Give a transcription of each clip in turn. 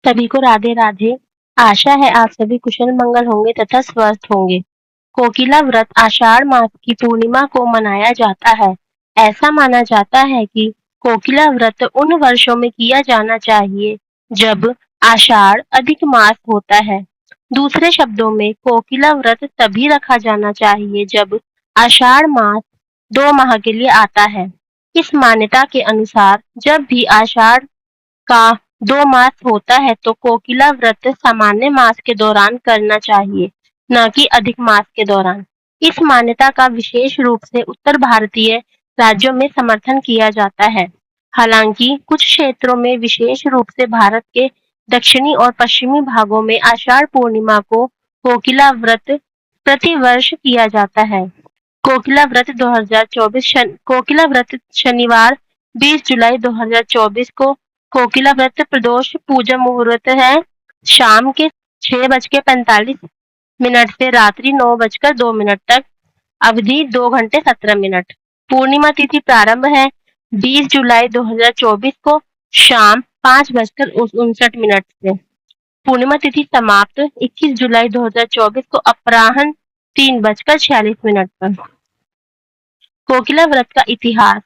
सभी को राधे राधे। आशा है आप सभी कुशल मंगल होंगे तथा स्वस्थ होंगे। कोकिला व्रत आषाढ़ मास की पूर्णिमा को मनाया जाता है। ऐसा माना जाता है कि कोकिला व्रत उन वर्षों में किया जाना चाहिए जब आषाढ़ अधिक मास होता है। दूसरे शब्दों में कोकिला व्रत तभी रखा जाना चाहिए जब आषाढ़ मास 2 माह के लिए आता है। इस मान्यता के अनुसार जब भी आषाढ़ का 2 मास होता है तो कोकिला व्रत सामान्य मास के दौरान करना चाहिए, न कि अधिक मास के दौरान। इस मान्यता का विशेष रूप से उत्तर भारतीय राज्यों में समर्थन किया जाता है। हालांकि कुछ क्षेत्रों में विशेष रूप से भारत के दक्षिणी और पश्चिमी भागों में आषाढ़ पूर्णिमा को कोकिला व्रत प्रतिवर्ष किया जाता है। कोकिला व्रत 2024 कोकिला व्रत शनिवार 20 जुलाई 2024 को कोकिला व्रत प्रदोष पूजा मुहूर्त है शाम के 6:45 से रात्रि 9:02 तक। अवधि 2 घंटे 17 मिनट। पूर्णिमा तिथि प्रारंभ है 20 जुलाई 2024 को शाम 5:59 से। पूर्णिमा तिथि समाप्त 21 जुलाई 2024 को अपराह्न 3:46 पर। कोकिला व्रत का इतिहास।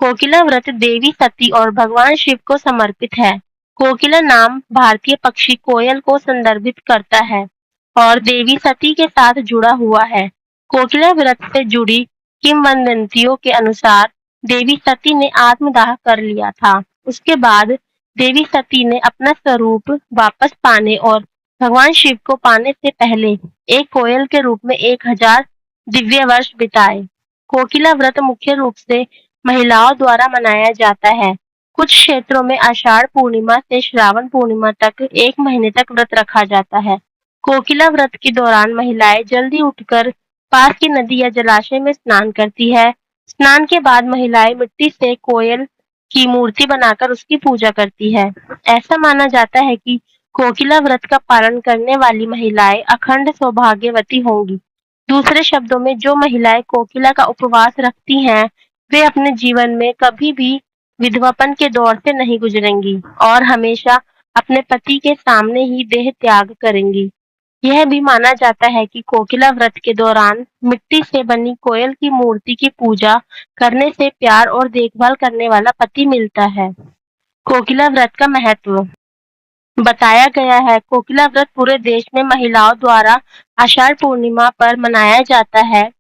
कोकिला व्रत देवी सती और भगवान शिव को समर्पित है। कोकिला नाम भारतीय पक्षी कोयल को संदर्भित करता है और देवी सती के साथ जुड़ा हुआ है। कोकिला व्रत से जुड़ी किंवदंतियों के अनुसार देवी सती ने आत्मदाह कर लिया था। उसके बाद देवी सती ने अपना स्वरूप वापस पाने और भगवान शिव को पाने से पहले एक कोयल के रूप में 1000 दिव्य वर्ष बिताए। कोकिला व्रत मुख्य रूप से महिलाओं द्वारा मनाया जाता है। कुछ क्षेत्रों में आषाढ़ पूर्णिमा से श्रावण पूर्णिमा तक 1 महीने तक व्रत रखा जाता है। कोकिला व्रत के दौरान महिलाएं जल्दी उठकर पास की नदी या जलाशय में स्नान करती है। स्नान के बाद महिलाएं मिट्टी से कोयल की मूर्ति बनाकर उसकी पूजा करती है। ऐसा माना जाता है कि कोकिला व्रत का पालन करने वाली महिलाएं अखंड सौभाग्यवती होंगी। दूसरे शब्दों में जो महिलाएं कोकिला का उपवास रखती हैं, वे अपने जीवन में कभी भी विधवापन के दौर से नहीं गुजरेंगी और हमेशा अपने पति के सामने ही देह त्याग करेंगी। यह भी माना जाता है कि कोकिला व्रत के दौरान मिट्टी से बनी कोयल की मूर्ति की पूजा करने से प्यार और देखभाल करने वाला पति मिलता है। कोकिला व्रत का महत्व बताया गया है। कोकिला व्रत पूरे देश में महिलाओं द्वारा आषाढ़ पूर्णिमा पर मनाया जाता है।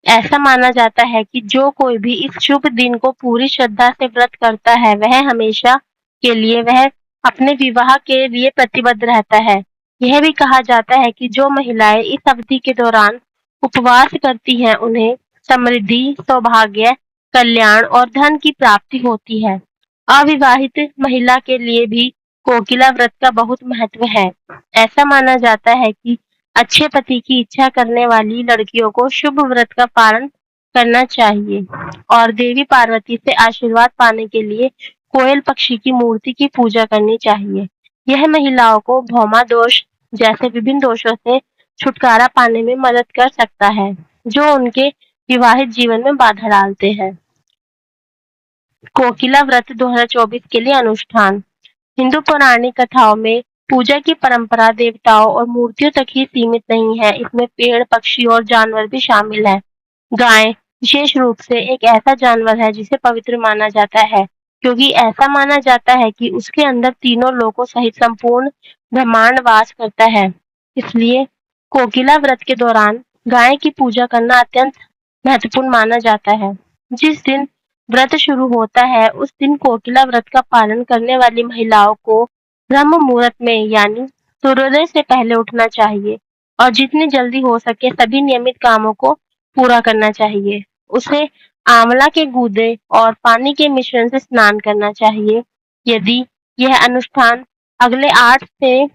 ऐसा माना जाता है कि जो कोई भी इस शुभ दिन को पूरी श्रद्धा से व्रत करता है, वह हमेशा के लिए वह अपने विवाह के लिए प्रतिबद्ध रहता है। यह भी कहा जाता है कि जो महिलाएं इस अवधि के दौरान उपवास करती हैं, उन्हें समृद्धि, सौभाग्य, कल्याण और धन की प्राप्ति होती है। अविवाहित महिला के लिए भी कोकिला व्रत का बहुत महत्व है। ऐसा माना जाता है कि अच्छे पति की इच्छा करने वाली लड़कियों को शुभ व्रत का पालन करना चाहिए और देवी पार्वती से आशीर्वाद पाने के लिए कोयल पक्षी की मूर्ति की पूजा करनी चाहिए। यह महिलाओं को भौमा दोष जैसे विभिन्न दोषों से छुटकारा पाने में मदद कर सकता है, जो उनके विवाहित जीवन में बाधा डालते हैं। कोकिला व्रत 2024 के लिए अनुष्ठान। हिंदू पौराणिक कथाओं में पूजा की परंपरा देवताओं और मूर्तियों तक ही सीमित नहीं है। इसमें पेड़, पक्षी और जानवर भी शामिल हैं। गाय विशेष रूप से एक ऐसा जानवर है जिसे पवित्र माना जाता है, क्योंकि ऐसा माना जाता है कि उसके अंदर तीनों लोकों सहित संपूर्ण ब्रह्मांड वास करता है। इसलिए कोकिला व्रत के दौरान गाय की पूजा करना अत्यंत महत्वपूर्ण माना जाता है। जिस दिन व्रत शुरू होता है, उस दिन कोकिला व्रत का पालन करने वाली महिलाओं को ब्रह्म मुहूर्त में यानी सूर्योदय से पहले उठना चाहिए और जितनी जल्दी हो सके सभी नियमित कामों को पूरा करना चाहिए। उसे आंवला के गूदे और पानी के मिश्रण से स्नान करना चाहिए। यदि यह अनुष्ठान अगले 8 से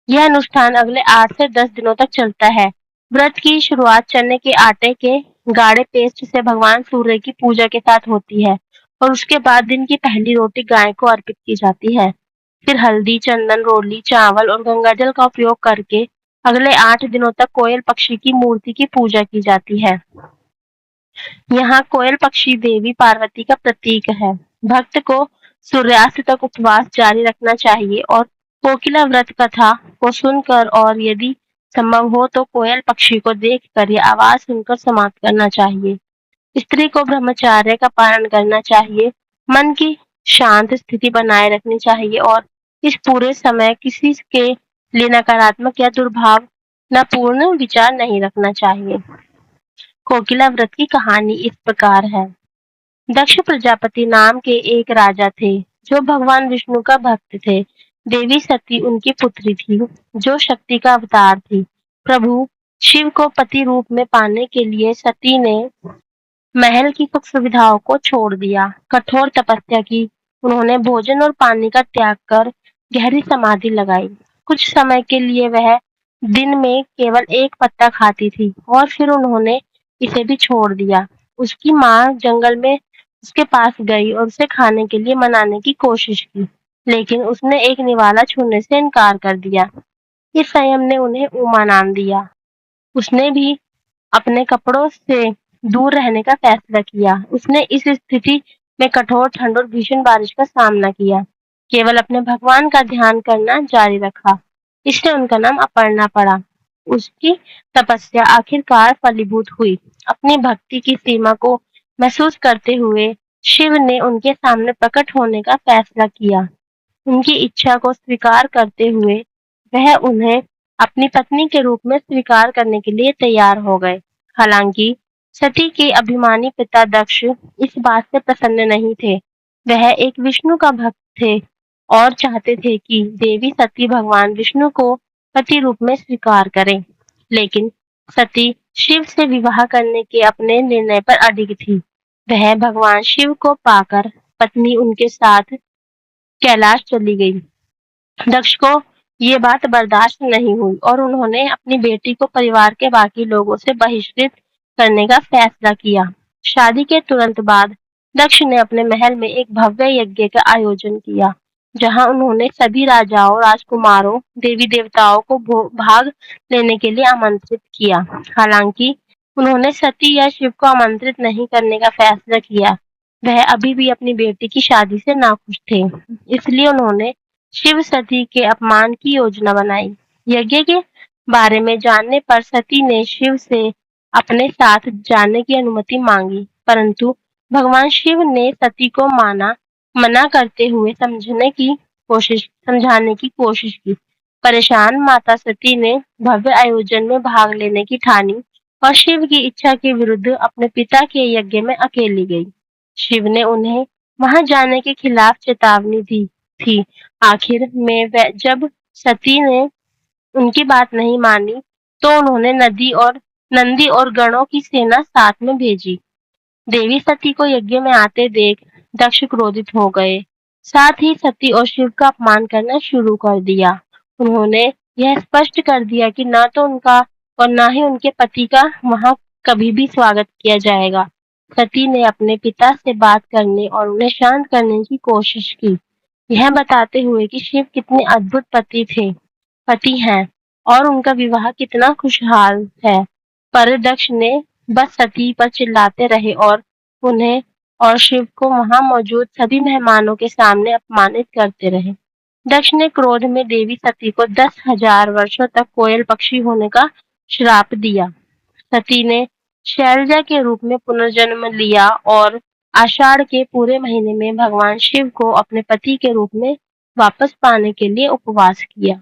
यह अनुष्ठान अगले 8 से 10 दिनों तक चलता है। व्रत की शुरुआत चने के आटे के गाढ़े पेस्ट से भगवान सूर्य की पूजा के साथ होती है और उसके बाद दिन की पहली रोटी गाय को अर्पित की जाती है। फिर हल्दी, चंदन, रोली, चावल और गंगाजल का उपयोग करके अगले 8 दिनों तक कोयल पक्षी की मूर्ति की पूजा की जाती है। यहाँ कोयल पक्षी देवी पार्वती का प्रतीक है। भक्त को सूर्यास्त तक उपवास जारी रखना चाहिए और कोकिला व्रत कथा को सुनकर और यदि संभव हो तो कोयल पक्षी को देखकर या आवाज सुनकर समाप्त करना चाहिए। स्त्री को ब्रह्मचर्य का पालन करना चाहिए, मन की शांत स्थिति बनाए रखनी चाहिए और इस पूरे समय किसी के लिए नकारात्मक या दुर्भावनापूर्ण विचार नहीं रखना चाहिए। कोकिला व्रत की कहानी इस प्रकार है। दक्ष प्रजापति नाम के एक राजा थे, जो भगवान विष्णु का भक्त थे। देवी सती उनकी पुत्री थी, जो शक्ति का अवतार थी। प्रभु शिव को पति रूप में पाने के लिए सती ने महल की सुख सुविधाओं को छोड़ दिया, कठोर तपस्या की। उन्होंने भोजन और पानी का त्याग कर गहरी समाधि लगाई। कुछ समय के लिए वह दिन में केवल एक पत्ता खाती थी और फिर उन्होंने इसे भी छोड़ दिया। उसकी माँ जंगल में उसके पास गई और उसे खाने के लिए मनाने की कोशिश की, लेकिन उसने एक निवाला छूने से इनकार कर दिया। इस संयम ने उन्हें उमा नाम दिया। उसने भी अपने कपड़ों से दूर रहने का फैसला किया। उसने इस स्थिति में कठोर ठंड और भीषण बारिश का सामना किया, केवल अपने भगवान का ध्यान करना जारी रखा। इसलिए उनका नाम अपर्णा पड़ा। उसकी तपस्या आखिरकार फलीभूत हुई। अपनी भक्ति की सीमा को महसूस करते हुए शिव ने उनके सामने प्रकट होने का फैसला किया। उनकी इच्छा को स्वीकार करते हुए वह उन्हें अपनी पत्नी के रूप में स्वीकार करने के लिए तैयार हो गए। हालांकि सती के अभिमानी पिता दक्ष इस बात से प्रसन्न नहीं थे। वह एक विष्णु का भक्त थे और चाहते थे कि देवी सती भगवान विष्णु को पति रूप में स्वीकार करें। लेकिन सती शिव से विवाह करने के अपने निर्णय पर अडिग थी। वह भगवान शिव को पाकर पत्नी उनके साथ कैलाश चली गई। दक्ष को ये बात बर्दाश्त नहीं हुई और उन्होंने अपनी बेटी को परिवार के बाकी लोगों से बहिष्कृत करने का फैसला किया। शादी के तुरंत बाद दक्ष ने अपने महल में एक भव्य यज्ञ का आयोजन किया, जहां उन्होंने सभी राजाओं, राजकुमारों, देवी देवताओं को भाग लेने के लिए आमंत्रित किया। हालांकि उन्होंने सती या शिव को आमंत्रित नहीं करने का फैसला किया। वह अभी भी अपनी बेटी की शादी से नाखुश थे, इसलिए उन्होंने शिव सती के अपमान की योजना बनाई। यज्ञ के बारे में जानने पर सती ने शिव से अपने साथ जाने की अनुमति मांगी, परंतु भगवान शिव ने सती को मना करते हुए समझाने की कोशिश की। परेशान माता सती ने भव्य आयोजन में भाग लेने की ठानी और शिव की इच्छा के विरुद्ध अपने पिता के यज्ञ में अकेली गई। शिव ने उन्हें वहां जाने के खिलाफ चेतावनी दी थी। आखिर में जब सती ने उनकी बात नहीं मानी, तो उन्होंने नंदी और गणों की सेना साथ में भेजी। देवी सती को यज्ञ में आते देख दक्ष क्रोधित हो गए। साथ ही सती और शिव का अपमान करना शुरू कर दिया। उन्होंने यह स्पष्ट कर दिया कि न तो उनका और न ही उनके पति का वहां कभी भी स्वागत किया जाएगा। सती ने अपने पिता से बात करने और उन्हें शांत करने की कोशिश की, यह बताते हुए कि शिव कितने अद्भुत पति हैं और उनका विवाह कितना खुशहाल है। पर दक्ष ने बस सती पर चिल्लाते रहे और उन्हें और शिव को वहां मौजूद सभी मेहमानों के सामने अपमानित करते रहे। दक्ष ने क्रोध में देवी सती को 10,000 वर्षों तक कोयल पक्षी होने का श्राप दिया। सती ने शैलजा के रूप में पुनर्जन्म लिया और आषाढ़ के पूरे महीने में भगवान शिव को अपने पति के रूप में वापस पाने के लिए उपवास किया।